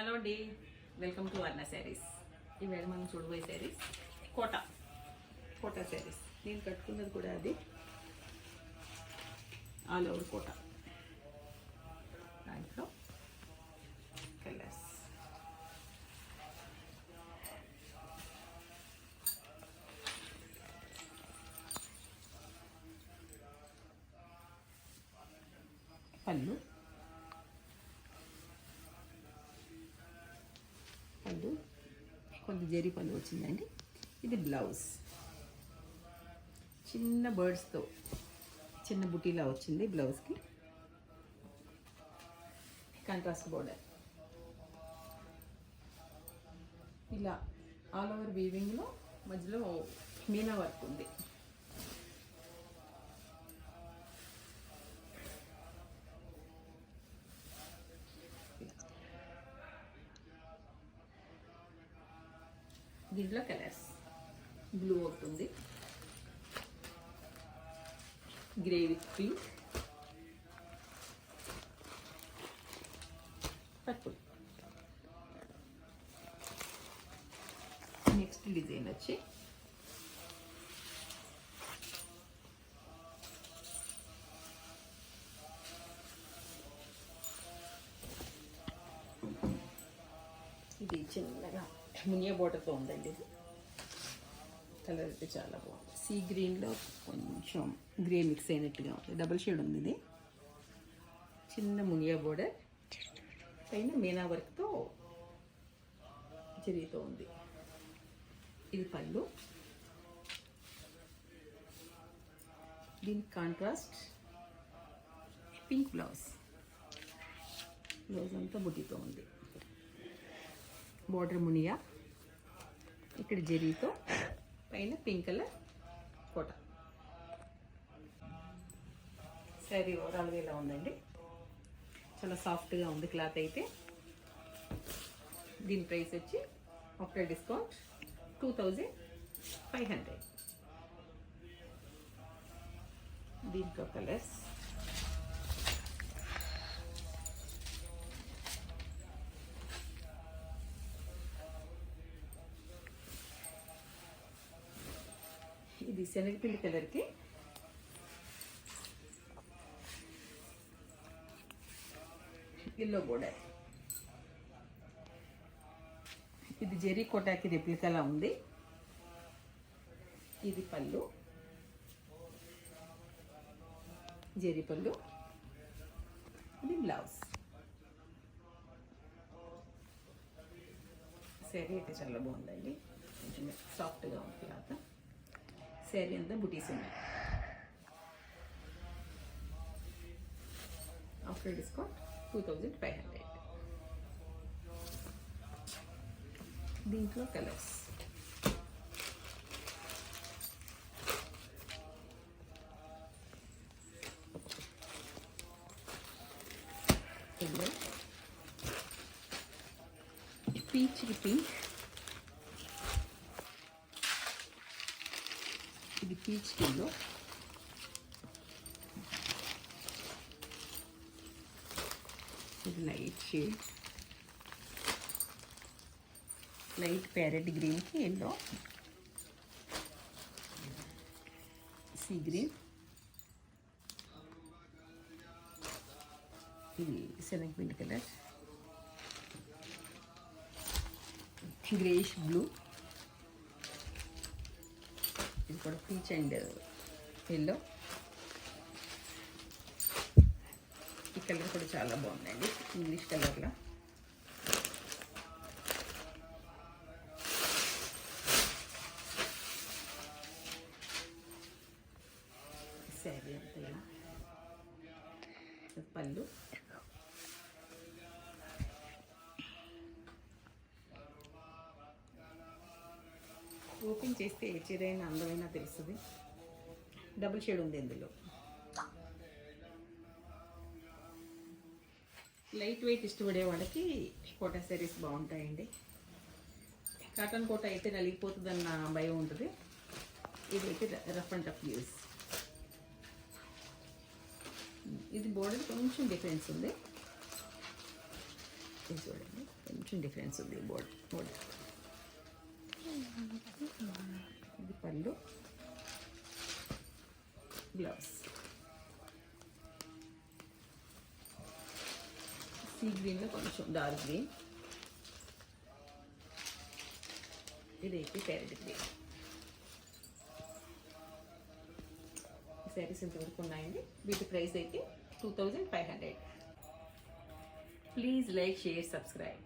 Hello అండి, welcome to అర్ణ saris. ఈవేళ మనం చూడబోయే శారీస్ కోటా శారీస్. నేను కట్టుకున్నది కూడా అది ఆల్ ఓవర్ కోటా. దాంట్లో కలర్స్ పళ్ళు కొంచెం జరీ పళ్ళు వచ్చిందండి. ఇది బ్లౌజ్ చిన్న బర్డ్స్తో చిన్న బుటీలా వచ్చింది. బ్లౌజ్కి కాంట్రాస్ట్ బోర్డర్ ఇలా ఆల్ ఓవర్ వీవింగ్లో మధ్యలో మీనా వర్క్ ఉంది. దీంట్లో కలర్స్ బ్లూ ఒకటి ఉంది, grey with pink, purple. Next design వచ్చి ఇది చిన్నగా మునియా బోర్డర్తో ఉందండి. ఇది కలర్ అయితే చాలా బాగుంది. సీ గ్రీన్లో కొంచెం గ్రే మిక్స్ అయినట్టుగా ఉంది. డబుల్ షేడ్ ఉంది. ఇది చిన్న మునియా బోర్డర్ పైన మీనా వర్క్తో జరీతో ఉంది. ఇది పళ్ళు. దీనికి కాంట్రాస్ట్ పింక్ బ్లౌజ్ అంతా బుట్టితో ఉంది. బోర్డర్ మునియా, ఇక్కడ జరీతో, పైన పింక్ కలర్ కోట. శారీ ఓవరాల్గా ఇలా ఉందండి. చాలా సాఫ్ట్గా ఉంది క్లాత్ అయితే. దీని ప్రైస్ వచ్చి ఆఫ్టర్ డిస్కౌంట్ 2500. దీంట్లో కలర్స్ ఇది శనగపిండి కలర్కి ఎల్లో బోర్డర్. ఇది జెరీ కోటాకి రెప్లికాలా ఉంది. ఇది పళ్ళు, జెరీ పళ్ళు. ఇది బ్లౌజ్. శారీ అయితే చాలా బాగుందండి. కొంచెం సాఫ్ట్గా ఉంది క్లాత్. శారీ అంతా బుటీస్ ఉన్నాయి. After discount 2500. దీంట్లో కలర్స్ పీచ్కి పింక్, ఇది పీచ్ కిందో, ఇది లైట్ షేడ్, లైట్ ప్యారెట్ గ్రీన్కి ఎల్లో, సీ గ్రీన్, ఇది శనగపిండి కలర్, గ్రేష్ బ్లూ, ఇది కూడా పీచ్ అండ్ ఎల్లో. ఈ కలర్ కూడా చాలా బాగుందండి, ఇంగ్లీష్ కలర్లో. శారీ అంతా పళ్ళు. ఓపెన్ చేస్తే ఏ చీర అయినా అందమైనా తెలుస్తుంది. డబుల్ షేడ్ ఉంది ఇందులో. లైట్ వెయిట్ ఇష్టపడే వాళ్ళకి కోటా శారీస్ బాగుంటాయండి. కాటన్ కోట అయితే నలిగిపోతుందన్న భయం ఉంటుంది. ఇదైతే రఫ్ అండ్ టఫ్ యూస్. ఇది బోర్డర్ కొంచెం డిఫరెన్స్ ఉంది. ఇది చూడండి, కొంచెం కొంచెం డిఫరెన్స్ ఉంది బోర్డర్. ఇది పళ్ళు, బ్లౌజ్. సీ గ్రీన్లో కొంచెం డార్క్ గ్రీన్. ఇదైతే ప్యారెట్ గ్రీన్. ఈ శారీస్ ఇంతవరకు ఉన్నాయండి. వీటి ప్రైస్ అయితే 2500. Please like, share, subscribe.